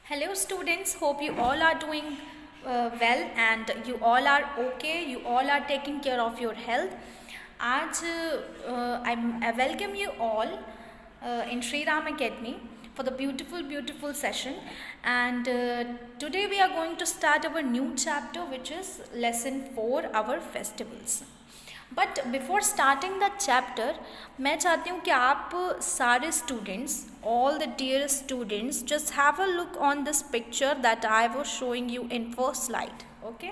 Hello students, hope you all are doing well and you all are okay, you all are taking care of your health. आज I welcome you all in Sri Ram Academy for the beautiful session, and today we are going to start our new chapter, which is lesson 4, our festivals. But before starting the chapter मैं चाहती हूँ कि आप सारे students, all the dear students, just have a look on this picture that I was showing you in first slide. Okay,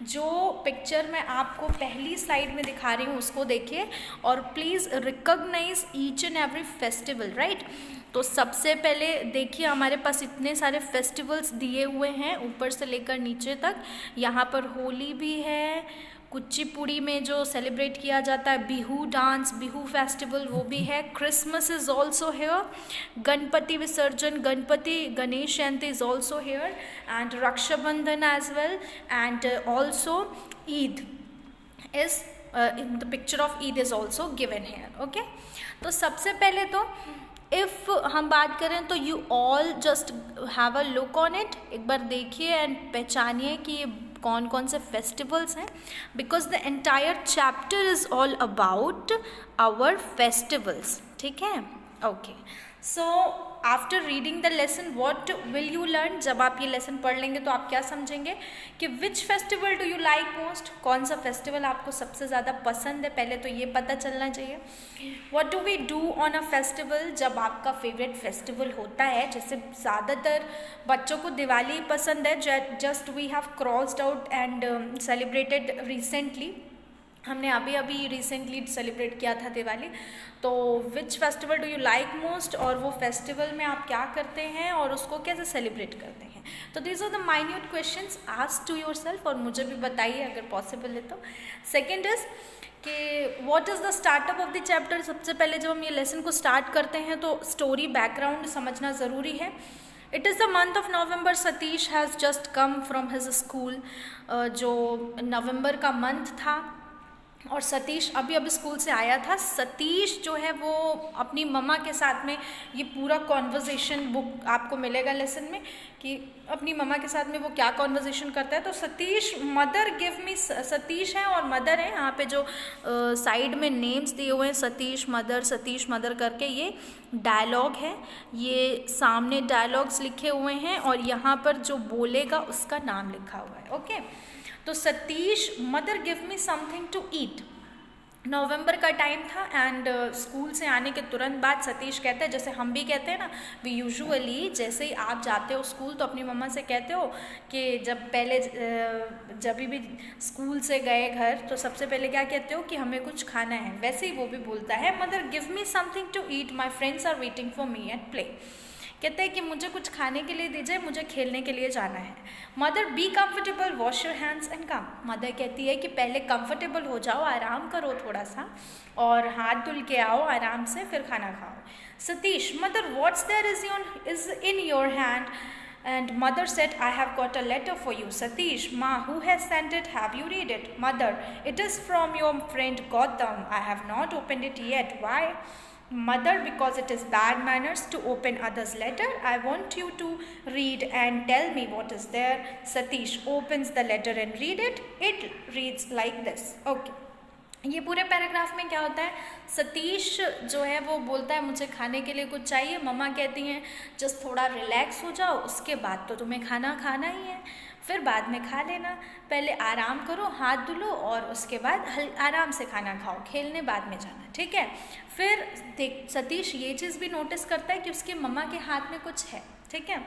जो picture मैं आपको पहली स्लाइड में दिखा रही हूँ उसको देखिए और please recognise each and every festival. Right, तो सबसे पहले देखिए हमारे पास इतने सारे फेस्टिवल्स दिए हुए हैं ऊपर से लेकर नीचे तक. यहाँ पर होली भी है, कुचिपुड़ी में जो सेलिब्रेट किया जाता है बिहू डांस, बिहू फेस्टिवल, वो भी है. Christmas is also here, Ganpati Visarjan, Ganpati Ganesh Jayanti is also here, and Rakshabandhan as well, and also Eid is in the picture of Eid is also given here. Okay, तो सबसे पहले तो इफ़ हम बात करें तो you all just have a look on it, एक बार देखिए एंड पहचानिए कि ये कौन कौन से फेस्टिवल्स हैं, because the entire chapter is all about our festivals. ठीक है, okay. So after reading the lesson what will you learn. जब आप ये लेसन पढ़ लेंगे तो आप क्या समझेंगे कि विच festival do you like most, कौन सा फेस्टिवल आपको सबसे ज़्यादा पसंद है, पहले तो ये पता चलना चाहिए. What do we do on a festival, जब आपका फेवरेट फेस्टिवल होता है. जैसे ज़्यादातर बच्चों को दिवाली पसंद है, just we have crossed out and celebrated recently. हमने अभी रिसेंटली सेलिब्रेट किया था दिवाली. तो which festival do you like most, और वो फेस्टिवल में आप क्या करते हैं और उसको कैसे सेलिब्रेट करते हैं. तो these are the minute questions ask to yourself, और मुझे भी बताइए अगर पॉसिबल है तो. सेकेंड इज कि what is the startup of the chapter. सबसे पहले जब हम ये लेसन को स्टार्ट करते हैं तो स्टोरी बैकग्राउंड समझना ज़रूरी है. It is the month of November. Satish has just come from his school. जो नवंबर का मंथ था और सतीश अभी स्कूल से आया था. सतीश जो है वो अपनी मम्मा के साथ में, ये पूरा कॉन्वर्जेशन बुक आपको मिलेगा लेसन में कि अपनी मम्मा के साथ में वो क्या कॉन्वर्जेशन करता है. तो सतीश, मदर गिव मी, सतीश है और मदर है. यहाँ पे जो साइड में नेम्स दिए हुए हैं सतीश मदर करके, ये डायलॉग है. ये सामने डायलॉग्स लिखे हुए हैं और यहाँ पर जो बोलेगा उसका नाम लिखा हुआ है. ओके, तो Satish, mother give me something to eat. नवंबर का टाइम था एंड स्कूल से आने के तुरंत बाद सतीश कहता है, जैसे हम भी कहते हैं ना, वी यूजुअली जैसे ही आप जाते हो स्कूल तो अपनी मम्मा से कहते हो कि जब भी स्कूल से गए घर तो सबसे पहले क्या कहते हो कि हमें कुछ खाना है. वैसे ही वो भी बोलता है, mother give me something to eat, my friends are waiting for me at play. कहते हैं कि मुझे कुछ खाने के लिए दीजिए, मुझे खेलने के लिए जाना है. Mother, be comfortable, wash your hands and come. Mother कहती है कि पहले कंफर्टेबल हो जाओ, आराम करो थोड़ा सा और हाथ धुल के आओ आराम से, फिर खाना खाओ. Satish, mother, what's there is in your hand. And mother said, I have got a letter for you. Satish, Ma, who has sent it? Have you read it? Mother, it is from your friend Gautam. I have not opened it yet. Why? Mother, because it is bad manners to open others' letter. I want you to read and tell me what is there. Satish opens the letter and read it. It reads like this. Okay. ये पूरे paragraph में क्या होता है, सतीश जो है वो बोलता है मुझे खाने के लिए कुछ चाहिए. मम्मा कहती हैं जस्ट थोड़ा रिलैक्स हो जाओ, उसके बाद तो तुम्हें खाना खाना ही है, फिर बाद में खा लेना, पहले आराम करो, हाथ धुलो और उसके बाद आराम से खाना खाओ, खेलने बाद में जाना. ठीक है. फिर देख सतीश ये चीज़ भी नोटिस करता है कि उसके मम्मा के हाथ में कुछ है. ठीक है,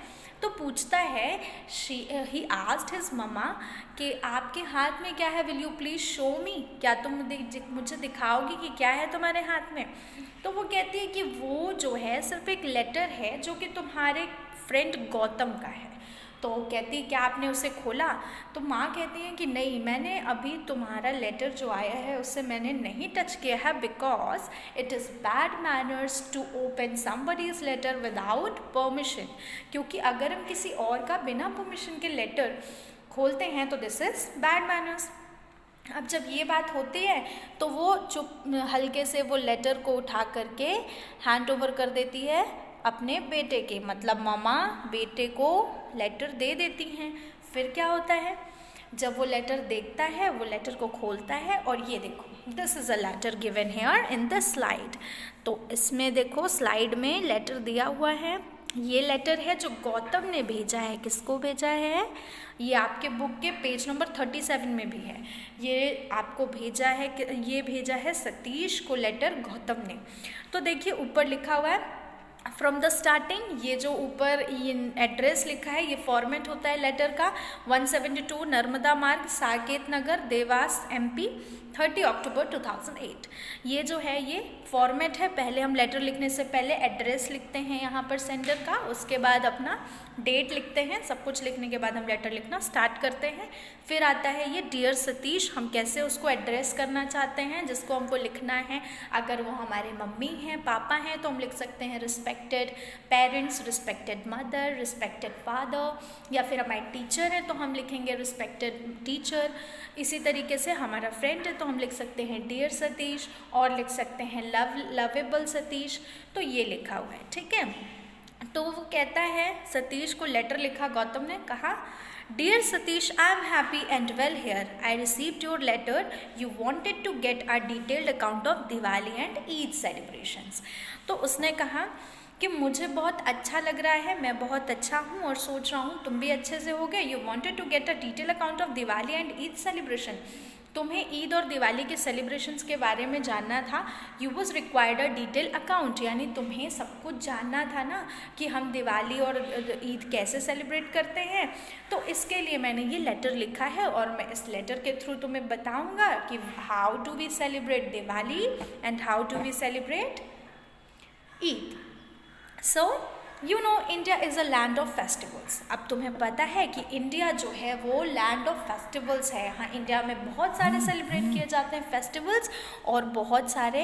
तो पूछता है, ही आस्क्ड हिज मम्मा कि आपके हाथ में क्या है, विल यू प्लीज़ शो मी, क्या तुम मुझे दिखाओगी कि क्या है तुम्हारे हाथ में. तो वो कहती है कि वो जो है सिर्फ एक लेटर है जो कि तुम्हारे फ्रेंड गौतम का है. तो कहती है क्या आपने उसे खोला. तो माँ कहती है कि नहीं, मैंने अभी तुम्हारा लेटर जो आया है उससे मैंने नहीं टच किया है, because it is bad manners to open somebody's letter without permission. क्योंकि अगर हम किसी और का बिना परमिशन के लेटर खोलते हैं तो दिस इज़ बैड मैनर्स. अब जब ये बात होती है तो वो चुप हल्के से वो लेटर को उठा करके हैंड ओवर कर देती है अपने बेटे के, मतलब मामा बेटे को लेटर दे देती हैं। फिर क्या होता है, जब वो लेटर देखता है, वो लेटर को खोलता है और ये देखो, this is a letter given here in the slide. तो इसमें देखो स्लाइड में लेटर दिया हुआ है। ये लेटर है जो गौतम ने भेजा है। किसको भेजा है? ये आपके बुक के पेज नंबर 37 में भी है। ये आपको भेजा है, ये भेजा है सतीश को लेटर गौतम ने। तो देखिए ऊपर लिखा हुआ है फ्रॉम द स्टार्टिंग। ये जो ऊपर ये एड्रेस लिखा है, ये फॉर्मेट होता है लेटर का। 172 नर्मदा मार्ग, साकेत नगर, देवास, MP, 30 अक्टूबर 2008। ये जो है ये फॉर्मेट है। पहले हम लेटर लिखने से पहले एड्रेस लिखते हैं यहाँ पर सेंडर का, उसके बाद अपना डेट लिखते हैं। सब कुछ लिखने के बाद हम लेटर लिखना स्टार्ट करते हैं। फिर आता है ये डियर सतीश, हम कैसे उसको एड्रेस करना चाहते हैं, जिसको हमको लिखना है। अगर वो हमारे मम्मी हैं, पापा हैं, तो हम लिख सकते हैं respected parents, respected mother, respected father, या फिर हमारे टीचर हैं तो हम लिखेंगे रिस्पेक्टेड टीचर। इसी तरीके से हमारा फ्रेंड है तो हम लिख सकते हैं डियर सतीश, और लिख सकते हैं लवेबल सतीश। तो ये लिखा हुआ है, ठीक है। तो वो कहता है, सतीश को लेटर लिखा गौतम ने, कहा dear Satish, I am happy and well here. I received your letter. You wanted to get a detailed account of Diwali and Eid celebrations. तो उसने कहा कि मुझे बहुत अच्छा लग रहा है, मैं बहुत अच्छा हूँ और सोच रहा हूँ तुम भी अच्छे से होगे। You wanted to get a detail account of Diwali and Eid celebration. तुम्हें ईद और दिवाली के सेलिब्रेशंस के बारे में जानना था। You was required a detail account, यानी तुम्हें सब कुछ जानना था ना कि हम दिवाली और ईद कैसे सेलिब्रेट करते हैं। तो इसके लिए मैंने ये लेटर लिखा है और मैं इस लेटर के थ्रू तुम्हें बताऊंगा कि how do we celebrate Diwali and how do we celebrate Eid. So you know India is a land of festivals. अब तुम्हें पता है कि इंडिया जो है वो लैंड ऑफ फेस्टिवल्स है। हाँ, इंडिया में बहुत सारे सेलिब्रेट किए जाते हैं फेस्टिवल्स, और बहुत सारे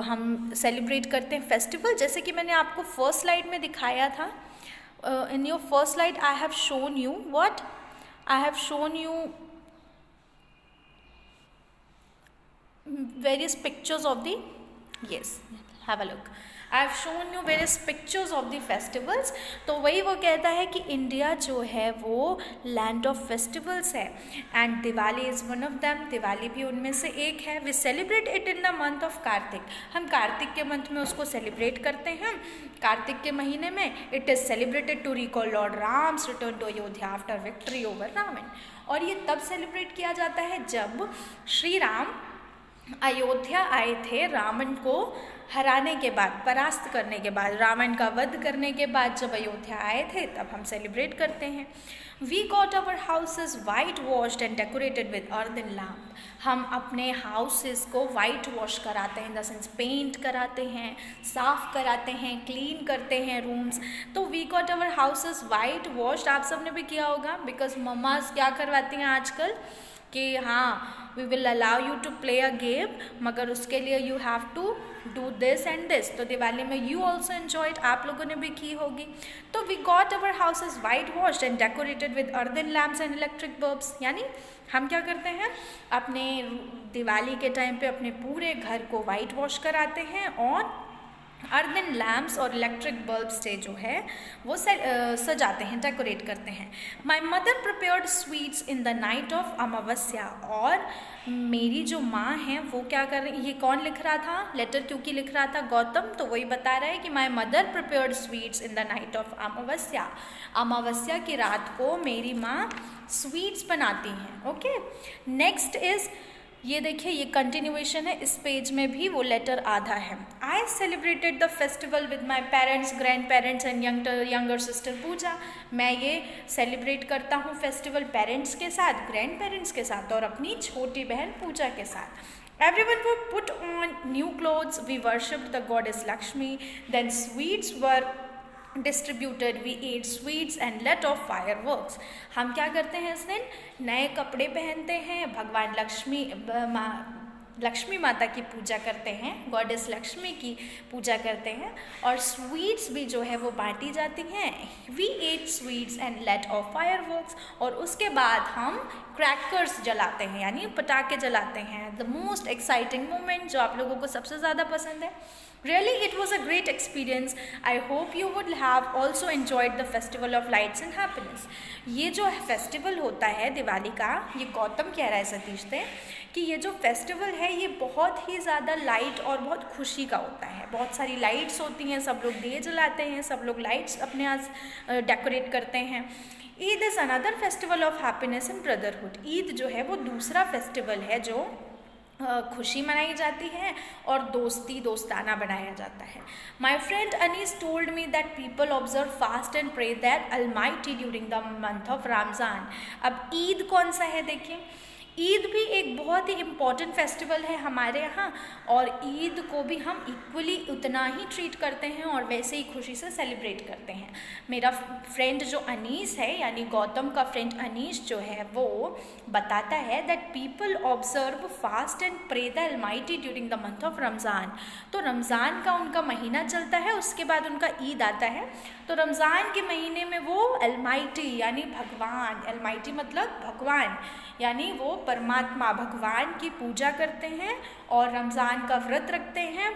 हम सेलिब्रेट करते हैं फेस्टिवल। जैसे कि मैंने आपको फर्स्ट स्लाइड में दिखाया था। In your first slide I have shown you what, I have shown you various pictures of the, yes, have a look, I have shown you various pictures of the festivals। तो वही वो कहता है कि India जो है वो land of festivals है, and Diwali is one of them. Diwali भी उनमें से एक है। We celebrate it in the month of Kartik. हम कार्तिक के मंथ में उसको सेलिब्रेट करते हैं। कार्तिक के महीने में it is celebrated to recall lord Ram's return to Ayodhya after victory over Ravan. और ये तब सेलिब्रेट किया जाता है जब श्री राम अयोध्या आए थे रावण को हराने के बाद, परास्त करने के बाद, रावण का वध करने के बाद जब अयोध्या आए थे तब हम सेलिब्रेट करते हैं। We got our houses white washed and decorated with earthen lamp. हम अपने हाउसेस को वाइट वॉश कराते हैं, इन द सेंस पेंट कराते हैं, साफ कराते हैं, क्लीन करते हैं रूम्स। तो we got our houses white washed आप सब ने भी किया होगा, बिकॉज मम्माज क्या करवाती हैं आजकल कि हाँ we will allow you to play a game, मगर उसके लिए you have to do this and this. तो दिवाली में यू ऑल्सो एन्जॉय इट, आप लोगों ने भी की होगी। तो we got our houses white washed and decorated with earthen lamps and electric bulbs. यानी हम क्या करते हैं, अपने दिवाली के टाइम पे अपने पूरे घर को वाइट वॉश कराते हैं और अर्दन लैम्प्स और इलेक्ट्रिक बल्ब से जो है वो सजाते हैं, डेकोरेट करते हैं। My mother prepared sweets in the night of अमावस्या। और मेरी जो माँ हैं वो क्या कर रही, ये कौन लिख रहा था लेटर, क्योंकि लिख रहा था गौतम, तो वही बता रहा है कि my mother prepared sweets in the night of अमावस्या। अमावस्या की रात को मेरी माँ स्वीट्स बनाती हैं। ओके, नेक्स्ट इज़, ये देखिए ये कंटिन्यूएशन है, इस पेज में भी वो लेटर आधा है। I celebrated the festival with my parents, grand parents and younger sister Puja. मैं ये सेलिब्रेट करता हूँ फेस्टिवल पेरेंट्स के साथ, ग्रैंड पेरेंट्स के साथ और अपनी छोटी बहन पूजा के साथ। Everyone would put on new clothes. We worshipped the goddess Lakshmi. Then sweets were distributed. We ate sweets and let off fireworks. हम क्या करते हैं इस दिन, नए कपड़े पहनते हैं, भगवान लक्ष्मी माता की पूजा करते हैं, गॉडेस लक्ष्मी की पूजा करते हैं, और स्वीट्स भी जो है वो बांटी जाती हैं। We ate sweets and let off fireworks. और उसके बाद हम क्रैकर्स जलाते हैं, यानी पटाखे जलाते हैं। द मोस्ट एक्साइटिंग मोमेंट जो आप लोगों को सबसे ज़्यादा पसंद है, Really, it was a great experience. I hope you would have also enjoyed the festival of lights and happiness. ये जो फेस्टिवल होता है दिवाली का, ये गौतम कह रहा है सतीश से कि ये जो फेस्टिवल है ये बहुत ही ज़्यादा लाइट और बहुत खुशी का होता है. बहुत सारी लाइट्स होती हैं, सब लोग दिए जलाते हैं, सब लोग लाइट्स अपने आस डेकोरेट करते हैं. Eid is another festival of happiness and brotherhood. Eid जो है वो दूसरा फेस्टिवल है जो खुशी मनाई जाती है और दोस्ताना बनाया जाता है. My friend Anees told me that people observe fast and pray that almighty during the month of Ramzan. अब ईद कौन सा है देखिए, ईद भी एक बहुत ही इम्पॉर्टेंट फेस्टिवल है हमारे यहाँ, और ईद को भी हम इक्वली उतना ही ट्रीट करते हैं और वैसे ही खुशी से सेलिब्रेट करते हैं. मेरा फ्रेंड जो अनीस है, यानी गौतम का फ्रेंड अनीस जो है, वो बताता है that people observe fast and pray the almighty during the month of Ramzan. तो रमज़ान का उनका महीना चलता है, उसके बाद उनका ईद आता है. तो रमज़ान के महीने में वो अलमाइटी यानी भगवान, अलमाइटी मतलब भगवान, यानी वो परमात्मा भगवान की पूजा करते हैं और रमज़ान का व्रत रखते हैं.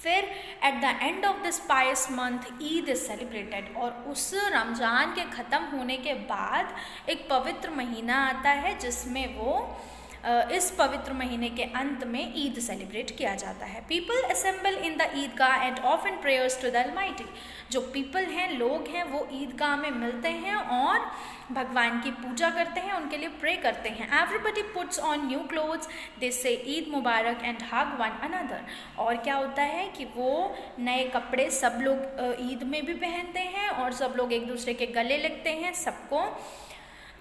फिर at the end of this pious month Eid is celebrated, और उस रमज़ान के ख़त्म होने के बाद एक पवित्र महीना आता है जिसमें वो इस पवित्र महीने के अंत में ईद सेलिब्रेट किया जाता है. People assemble in the Eidgah and offer prayers to the almighty. जो पीपल हैं, लोग हैं, वो ईदगाह में मिलते हैं और भगवान की पूजा करते हैं, उनके लिए प्रे करते हैं. Everybody puts on new clothes, they say Eid Mubarak and hug one another. और क्या होता है कि वो नए कपड़े सब लोग ईद में भी पहनते हैं और सब लोग एक दूसरे के गले लगते हैं, सबको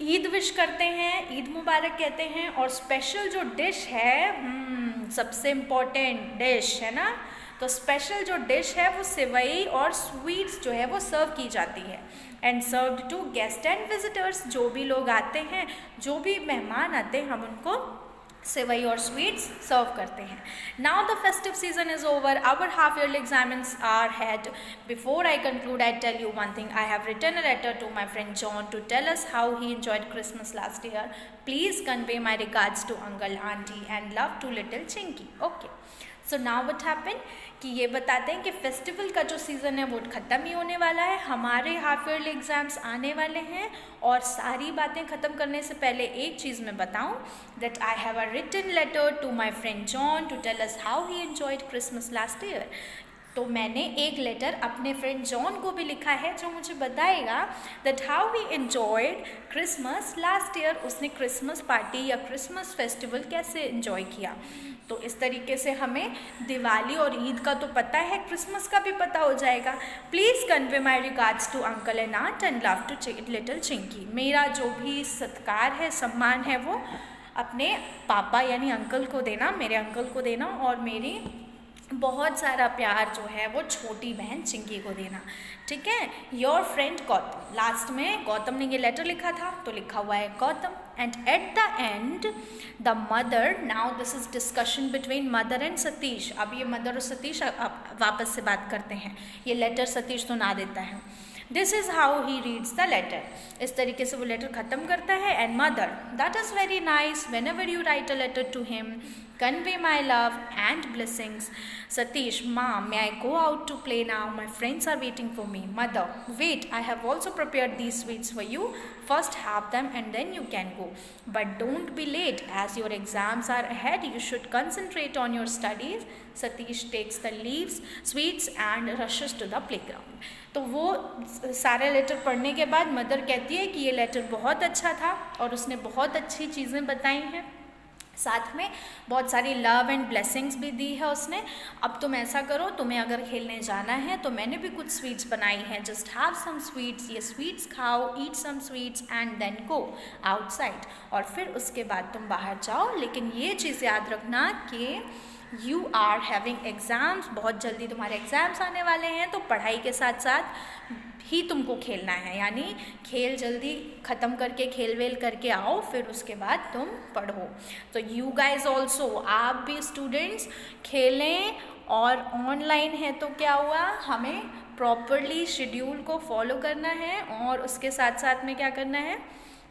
ईद विश करते हैं, ईद मुबारक कहते हैं. और स्पेशल जो डिश है, सबसे इम्पॉर्टेंट डिश है ना, तो स्पेशल जो डिश है वो सेवई और स्वीट्स जो है वो सर्व की जाती है. And served to guest and visitors. जो भी लोग आते हैं, जो भी मेहमान आते हैं, हम उनको सेवई और स्वीट्स सर्व करते हैं. Now the festive season is over, our half yearly exams are had. Before I conclude I tell you one thing. I have written a letter to my friend John to tell us how he enjoyed Christmas last year. Please convey my regards to uncle aunty and love to little Chinky. Okay, so now what happen कि ये बताते हैं कि festival का जो season है वो ख़त्म ही होने वाला है. हमारे हाफ ईयरली एग्ज़ाम्स आने वाले हैं, और सारी बातें ख़त्म करने से पहले एक चीज़ मैं बताऊं, that I have a written letter to my friend John to tell us how he enjoyed Christmas last year. तो मैंने एक लेटर अपने फ्रेंड जॉन को भी लिखा है जो मुझे बताएगा that how he enjoyed Christmas last year. उसने क्रिसमस पार्टी या क्रिसमस फेस्टिवल कैसे एंजॉय किया. तो इस तरीके से हमें दिवाली और ईद का तो पता है, क्रिसमस का भी पता हो जाएगा. Please convey my regards to uncle and aunt and love to little Chinky. मेरा जो भी सत्कार है, सम्मान है, वो अपने पापा यानी अंकल को देना, मेरे अंकल को देना, और मेरी बहुत सारा प्यार जो है वो छोटी बहन चिंकी को देना. ठीक है. Your friend Gautam. लास्ट में गौतम ने ये लेटर लिखा था तो लिखा हुआ है Gautam. And eight the and the mother. Now this is discussion between mother and Satish. अब ये मदर और सतीश वापस से बात करते हैं. ये लेटर सतीश सुना देता है. This is how he reads the letter. इस तरीके से वो लेटर ख़त्म करता है. And mother, that is very nice. Whenever you write a letter to him, convey my love and blessings. Satish, Mom, may I go out to play now? My friends are waiting for me. Mother, wait, I have also prepared these sweets for you. First have them and then you can go. But don't be late, as your exams are ahead. You should concentrate on your studies. Satish takes the leaves, sweets and rushes to the playground. तो वो सारे letter पढ़ने के बाद mother कहती है कि ये लेटर बहुत अच्छा था और उसने बहुत अच्छी चीज़ें बताई हैं, साथ में बहुत सारी लव एंड ब्लेसिंग्स भी दी है उसने. अब तुम ऐसा करो, तुम्हें अगर खेलने जाना है तो मैंने भी कुछ स्वीट्स बनाई हैं. Just have some sweets. ये स्वीट्स खाओ, eat some sweets and then go outside. और फिर उसके बाद तुम बाहर जाओ. लेकिन ये चीज़ याद रखना कि यू आर हैविंग एग्ज़ाम्स. बहुत जल्दी तुम्हारे एग्ज़ाम्स आने वाले हैं, तो पढ़ाई के साथ साथ ही तुमको खेलना है. यानी खेल जल्दी ख़त्म करके, खेल वेल करके आओ, फिर उसके बाद तुम पढ़ो. तो यू गाइज ऑल्सो, आप भी स्टूडेंट्स खेलें. और ऑनलाइन है तो क्या हुआ, हमें प्रॉपरली शेड्यूल को फॉलो करना है और उसके साथ साथ में क्या करना है,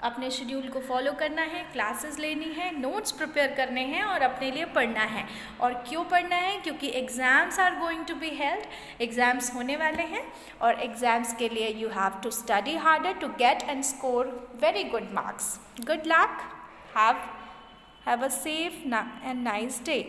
अपने शेड्यूल को फॉलो करना है, क्लासेस लेनी है, नोट्स प्रिपेयर करने हैं और अपने लिए पढ़ना है। और क्यों पढ़ना है? क्योंकि exams are going to be held, exams होने वाले हैं और एग्ज़ाम्स के लिए you have to study harder to get and score very good marks. Good luck, have a safe and nice day.